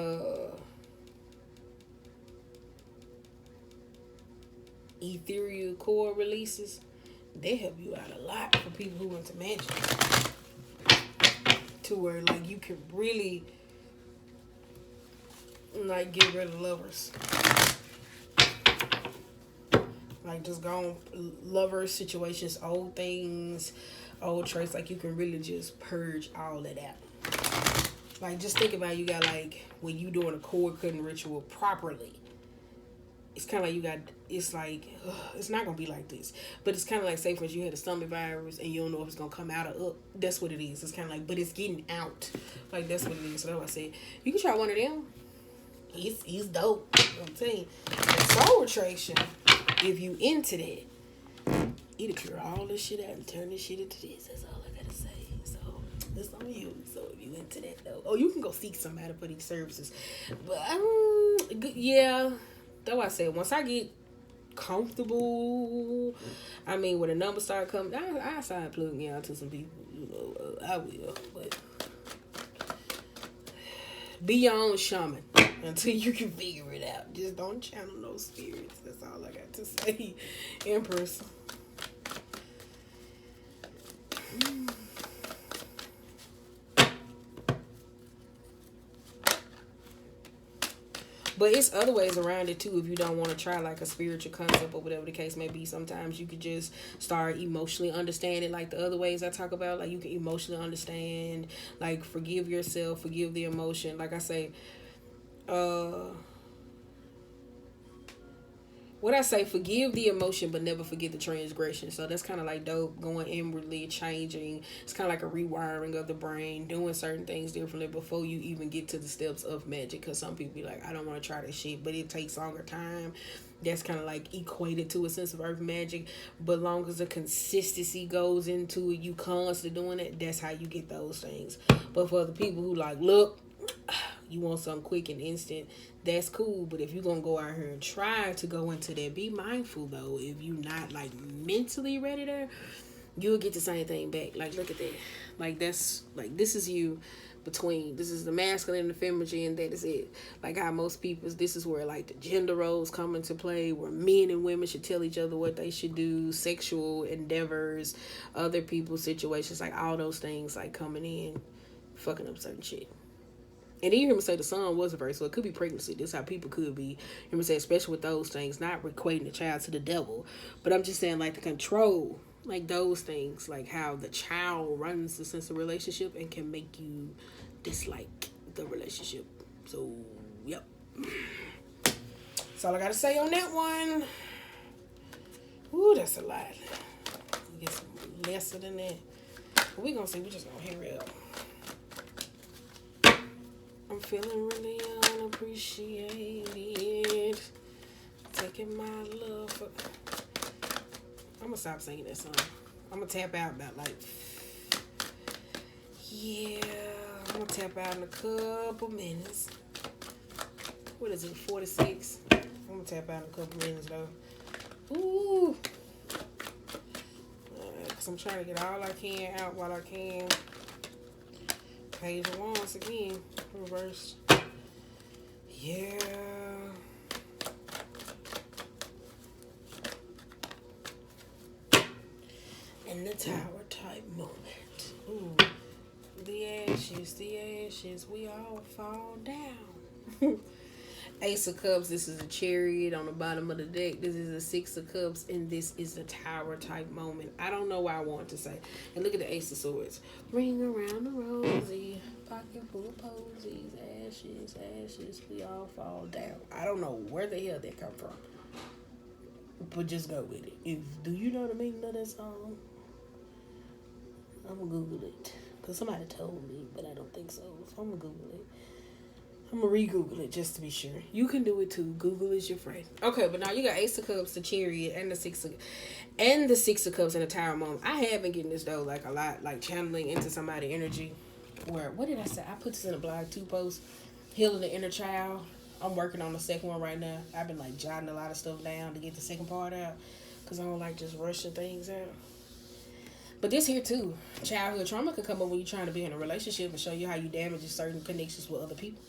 ethereal cord releases, they help you out a lot for people who into magic. To where like you can really like get rid of lovers. Like just go on lovers, situations, old things, old traits. Like you can really just purge all of that. Like just think about, you got like when you doing a cord cutting ritual properly. It's kind of like you got, it's like, it's not going to be like this. But it's kind of like, say, for instance, you had a stomach virus and you don't know if it's going to come out or up. That's what it is. It's kind of like, but it's getting out. Like, that's what it is. So that's what I said. You can try one of them. He's dope. I'm telling you. Soul retraction, if you into that, it'll cure all this shit out and turn this shit into this. That's all I got to say. So, it's on you. So, if you into that, though. Oh, you can go seek somebody for these services. But, yeah. That's why I said, once I get comfortable, I mean, when the numbers start coming, I start plugging out to some people, you know, I will, but be your own shaman until you can figure it out. Just don't channel no spirits. That's all I got to say. Empress. But it's other ways around it too. If you don't want to try like a spiritual concept or whatever the case may be, sometimes you could just start emotionally understanding like the other ways I talk about. Like you can emotionally understand, like forgive yourself, forgive the emotion. Like I say, what I say, forgive the emotion, but never forget the transgression. So that's kind of like dope, going inwardly, changing. It's kind of like a rewiring of the brain, doing certain things differently before you even get to the steps of magic. Because some people be like, I don't want to try this shit, but it takes longer time. That's kind of like equated to a sense of earth magic. But long as the consistency goes into it, you constantly doing it, that's how you get those things. But for the people who like, look, you want something quick and instant, that's cool. But if you're gonna go out here and try to go into that, be mindful though. If you're not like mentally ready there, you'll get the same thing back. Like, look at that. Like, that's like, this is you between, this is the masculine and the feminine, and that is it. Like how most people, this is where like the gender roles come into play, where men and women should tell each other what they should do, sexual endeavors, other people's situations, like all those things like coming in, fucking up certain shit. And then you hear me say the son was a verse, so it could be pregnancy. This is how people could be. You hear me say, especially with those things, not equating the child to the devil. But I'm just saying, like, the control, like those things, like how the child runs the sense of relationship and can make you dislike the relationship. So, yep. That's all I got to say on that one. Ooh, that's a lot. Get some lesser than that. But we going to see. We just going to hear it up. I'm feeling really unappreciated. Taking my love for... I'm gonna stop singing that song. I'm gonna tap out about like... Yeah, I'm gonna tap out in a couple minutes. What is it, 46? I'm gonna tap out in a couple minutes though. Ooh. Cause I'm trying to get all I can out while I can. Page once again. Reverse. Yeah. And the tower type moment. Ooh. The ashes, we all fall down. Ace of Cups, this is a chariot on the bottom of the deck. This is a Six of Cups, and this is the tower type moment. I don't know why I want to say. And look at the Ace of Swords. Ring around the rosy, pocket full of posies, ashes, we all fall down. I don't know where the hell that come from. But just go with it. Do you know the meaning of that song? I'm gonna Google it. Because somebody told me, but I don't think so. So I'm gonna Google it. I'm gonna re-Google it just to be sure. You can do it too. Google is your friend. Okay, but now you got Ace of Cups, the Chariot, and the Six of Cups in the Tower moment. I have been getting this though, like a lot, like channeling into somebody's energy. Where what did I say? I put this in a blog 2 post. Healing the inner child. I'm working on the second one right now. I've been like jotting a lot of stuff down to get the second part out, cause I don't like just rushing things out. But this here too, childhood trauma could come up when you're trying to be in a relationship and show you how you damage certain connections with other people.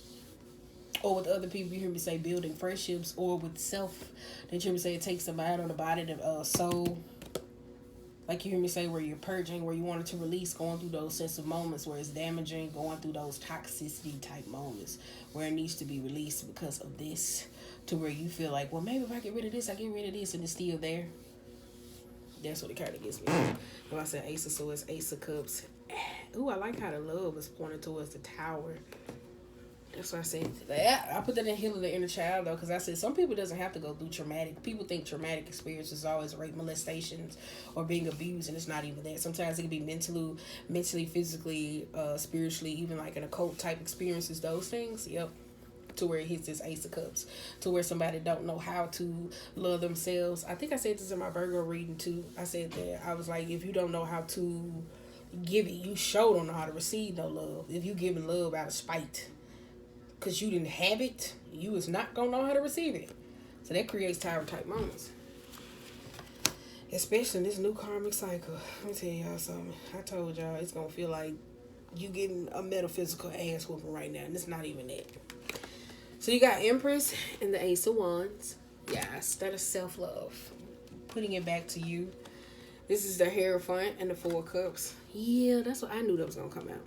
Or with other people, you hear me say building friendships, or with self. Then you hear me say it takes the mind or the body, the soul. Like you hear me say where you're purging, where you wanted to release, going through those sense of moments where it's damaging, going through those toxicity type moments where it needs to be released because of this. To where you feel like, well, maybe if I get rid of this, I get rid of this, and it's still there. That's what it kind of gets me. When I said Ace of Swords, Ace of Cups. Ooh, I like how the love is pointed towards the tower. That's what I said. I put that in healing the inner child though, because I said some people doesn't have to go through traumatic. People think traumatic experiences is always rape, molestations, or being abused, and it's not even that. Sometimes it can be mentally, physically, spiritually, even like an occult type experiences. Those things, yep. To where it hits this Ace of Cups, to where somebody don't know how to love themselves. I think I said this in my Virgo reading too. I said that I was like, if you don't know how to give it, you sure don't know how to receive no love. If you giving love out of spite, because you didn't have it, you is not gonna know how to receive it. So that creates tower type moments, especially in this new karmic cycle. Let me tell y'all something. I told y'all it's gonna feel like you getting a metaphysical ass whooping right now, and it's not even that. So you got Empress and the Ace of Wands. Yes, that is self-love. Putting it back to you. This is the Hierophant and the Four of Cups. Yeah, that's what I knew that was going to come out.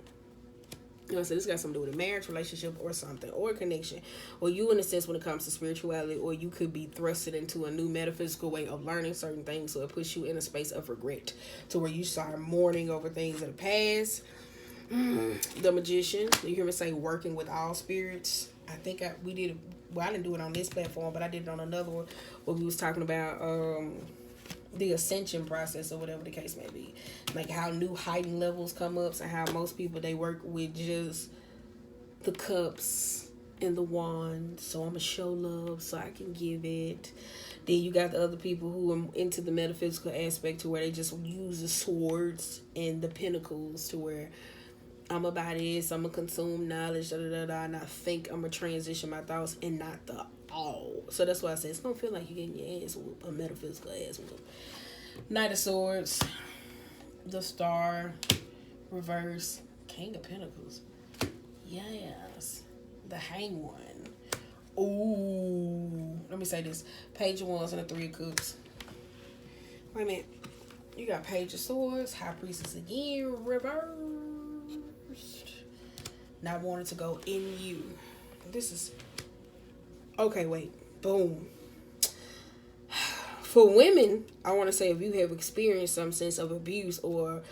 You know, so this got something to do with a marriage, relationship, or something, or a connection, or you in a sense when it comes to spirituality, or you could be thrusted into a new metaphysical way of learning certain things, so it puts you in a space of regret, to where you start mourning over things in the past. The Magician, you hear me say working with all spirits. I think we did. Well, I didn't do it on this platform, but I did it on another one where we was talking about the ascension process or whatever the case may be, like how new heightened levels come up, and how most people they work with just the cups and the wand. So I'm gonna show love so I can give it. Then you got the other people who are into the metaphysical aspect, to where they just use the swords and the pinnacles, to where I'm about this, I'm gonna consume knowledge, and I think I'm gonna transition my thoughts and not the all. So that's why I say it's gonna feel like you're getting your ass whooped, a metaphysical ass whoop. Knight of Swords, the Star, reverse, King of Pentacles. Yes, the Hang One. Ooh, let me say this: Page of Wands and the Three of Cups. Wait a minute, you got Page of Swords, High Priestess again, reversed. Not wanting to go in you. This is okay. Wait, boom. For women, I want to say if you have experienced some sense of abuse or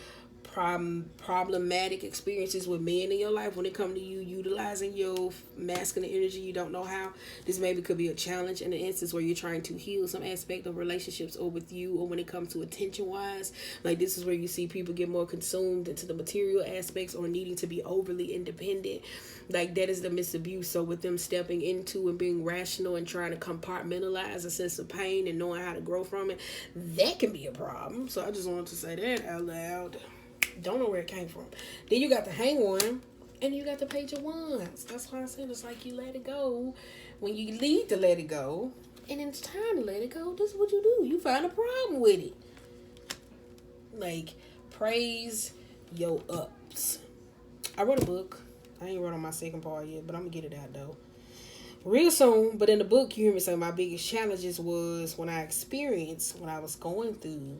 problematic experiences with men in your life when it comes to you utilizing your masculine energy, you don't know how, this maybe could be a challenge in an instance where you're trying to heal some aspect of relationships, or with you, or when it comes to attention wise. Like, this is where you see people get more consumed into the material aspects, or needing to be overly independent. Like, that is the misabuse. So with them stepping into and being rational and trying to compartmentalize a sense of pain and knowing how to grow from it, that can be a problem. So I just wanted to say that out loud. Don't know where it came from. Then you got the Hang One, and you got the Page of Wands. That's why I said it's like you let it go when you need to let it go, and it's time to let it go. This is what you do. You find a problem with it. Like, praise your ups. I wrote a book. I ain't wrote on my second part yet, but I'm gonna get it out though real soon. But in the book, you hear me say my biggest challenges was when I was going through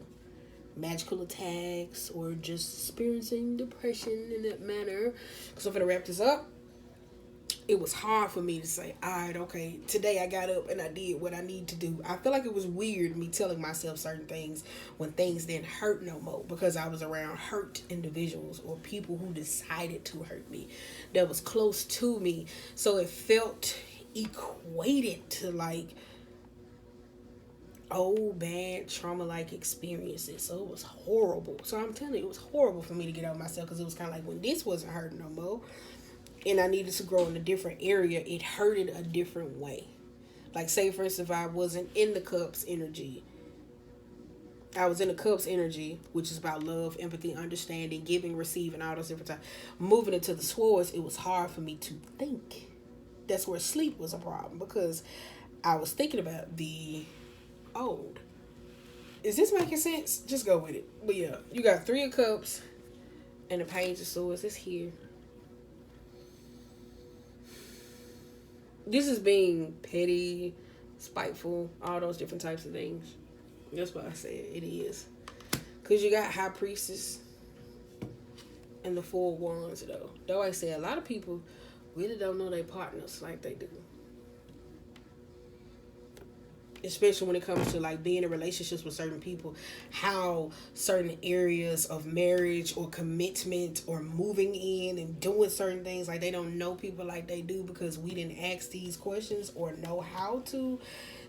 magical attacks or just experiencing depression in that manner. So I'm gonna wrap this up. It was hard for me to say, all right, okay, today I got up and I did what I need to do. I feel like it was weird me telling myself certain things when things didn't hurt no more, because I was around hurt individuals or people who decided to hurt me that was close to me. So it felt equated to like old bad trauma like experiences. So it was horrible. So I'm telling you, it was horrible for me to get over myself, because it was kind of like when this wasn't hurting no more and I needed to grow in a different area, it hurted a different way. Like, say for instance, if I wasn't in the Cups energy, I was in the Cups energy, which is about love, empathy, understanding, giving, receiving, all those different times. Moving into the Swords, it was hard for me to think. That's where sleep was a problem, because I was thinking about the old. Is this making sense? Just go with it. But yeah, you got Three of Cups and the Page of Swords. It's here. This is being petty, spiteful, all those different types of things. That's what I said it is. Because you got High Priestess and the Four of Wands, though. Though I say a lot of people really don't know their partners like they do. Especially when it comes to like being in relationships with certain people, how certain areas of marriage or commitment or moving in and doing certain things, like they don't know people like they do because we didn't ask these questions or know how to.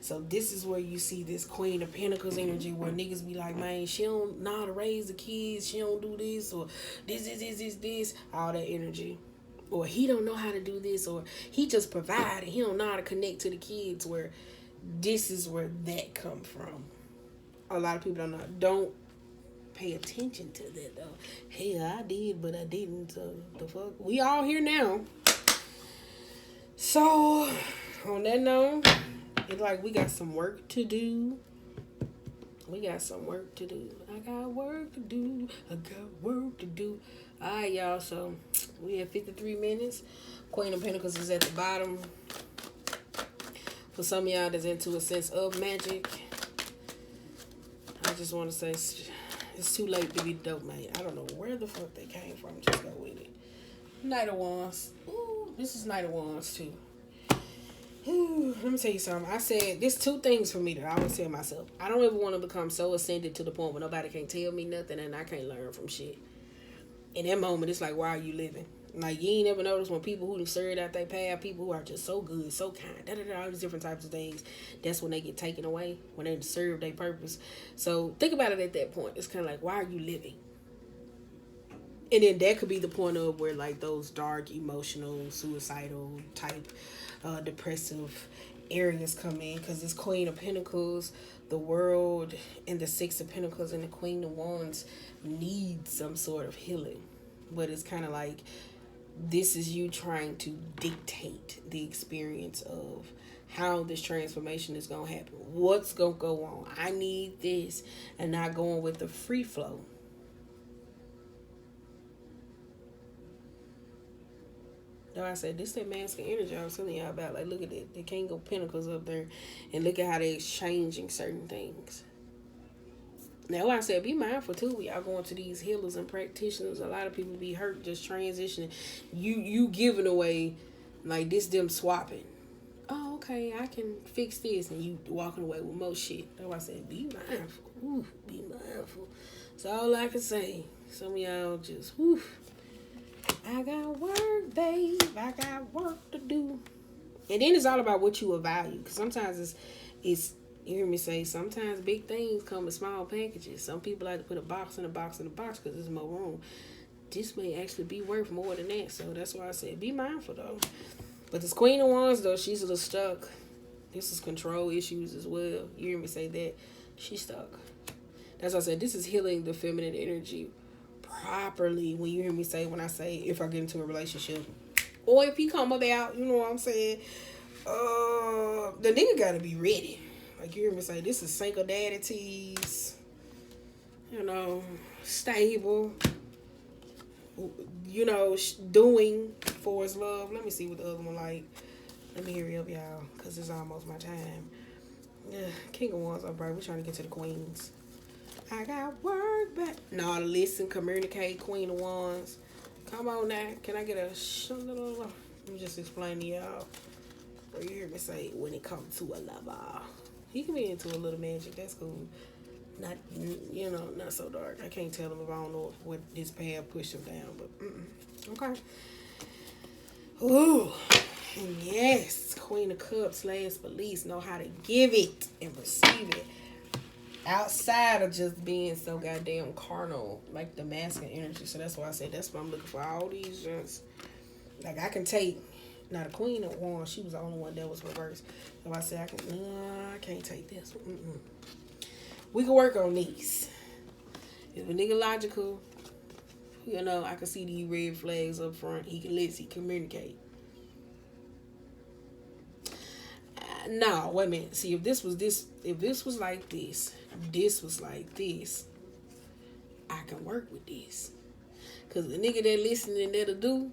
So this is where you see this Queen of Pentacles energy, where niggas be like, man, she don't know how to raise the kids, she don't do this, or this, all that energy. Or he don't know how to do this, or he just provide and he don't know how to connect to the kids, where this is where that come from. A lot of people don't pay attention to that though. Hey, I did, but I didn't. So the fuck, we all here now. So on that note, it's like we got some work to do. I got work to do. I got work to do. Alright, y'all. So we have 53 minutes. Queen of Pentacles is at the bottom. For some of y'all that's into a sense of magic, I just want to say it's too late to be dope, man. I don't know where the fuck they came from. Just go with it. Knight of Wands. Ooh, this is Knight of Wands too. Ooh, let me tell you something. I said there's two things for me that I always tell myself. I don't ever want to become so ascended to the point where nobody can tell me nothing and I can't learn from shit. In that moment, it's like, why are you living? Like, you ain't never noticed when people who served out their path, people who are just so good, so kind, all these different types of things, that's when they get taken away, when they serve their purpose. So think about it at that point. It's kind of like, why are you living? And then that could be the point of where, like, those dark, emotional, suicidal type, depressive areas come in. Because this Queen of Pentacles, the World, and the Six of Pentacles, and the Queen of Wands need some sort of healing. But it's kind of like, this is you trying to dictate the experience of how this transformation is going to happen. What's going to go on? I need this, and not going with the free flow. Though I said, this that masculine energy I was telling y'all about. Like, look at it. The King of Pentacles up there, and look at how they're exchanging certain things. Now, like I said, be mindful too. We all going to these healers and practitioners. A lot of people be hurt just transitioning. You giving away, like, this them swapping. Oh, okay, I can fix this, and you walking away with more shit. That's why I said, be mindful. Ooh, be mindful. That's all I can say. Some of y'all just, whew. I got work, babe. I got work to do. And then it's all about what you value. Because sometimes it's you hear me say, sometimes big things come in small packages. Some people like to put a box in a box in a box because there's more room. This may actually be worth more than that. So that's why I said, be mindful, though. But this Queen of Wands, though, she's a little stuck. This is control issues as well. You hear me say that? She's stuck. That's why I said, this is healing the feminine energy properly. When you hear me say, when I say, if I get into a relationship, or if you come about, you know what I'm saying, the nigga gotta be ready. Like, you hear me say, this is single daddy tease, you know, stable, you know, doing for his love. Let me see what the other one like. Let me hurry up, y'all, because it's almost my time. King of Wands, alright, we're trying to get to the queens. I got work back. No, listen, communicate, Queen of Wands. Come on now. Can I get a let me just explain to y'all. Or you hear me say, when it comes to a lover. He can be into a little magic. That's cool. Not, you know, not so dark. I can't tell him if I don't know what his path pushed him down. But, okay. Ooh. And yes. Queen of Cups, last but least, know how to give it and receive it. Outside of just being so goddamn carnal, like the masculine energy. So that's why I said that's what I'm looking for. All these just, like, I can take. Now the Queen of Wands, she was the only one that was reversed. So I said I can't take this. We can work on these. If a nigga logical, you know, I can see these red flags up front. He can listen, he communicate. No, wait a minute. See, if this was like this was like this, I can work with this. Cause the nigga that listening that'll do,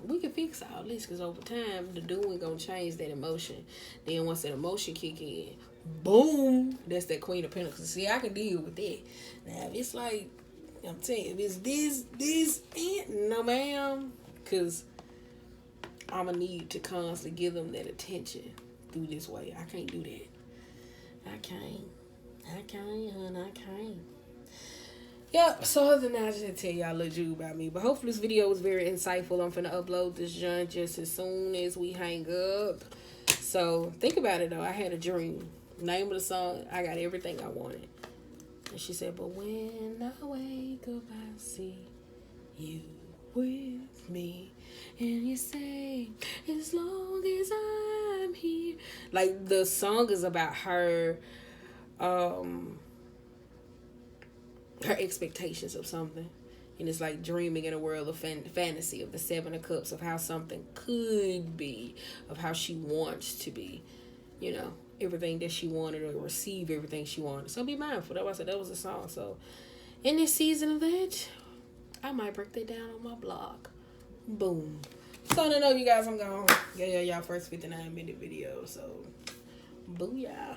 we can fix all this. Cause over time, the doing gonna change that emotion. Then once that emotion kick in, boom, that's that Queen of Pentacles. See, I can deal with that. Now, if it's like, I'm telling you, if it's this, no ma'am. Cause I'm gonna need to constantly give them that attention through this way. I can't do that. I can't, hon, I can't. Yep, so other than that, I just had to tell y'all a little juice about me. But hopefully this video was very insightful. I'm finna upload this joint just as soon as we hang up. So, think about it, though. I had a dream. Name of the song, I got everything I wanted. And she said, but when I wake up, I see you with me. And you say, as long as I'm here. Like, the song is about her, her expectations of something. And it's like dreaming in a world of fantasy of the Seven of Cups, of how something could be, of how she wants to be, you know, everything that she wanted, or receive everything she wanted. So be mindful. That's why I said that was a song. So in this season of that, I might break that down on my blog. Boom. So I know you guys, I'm gone. Yeah, y'all first 59-minute video. So booyah.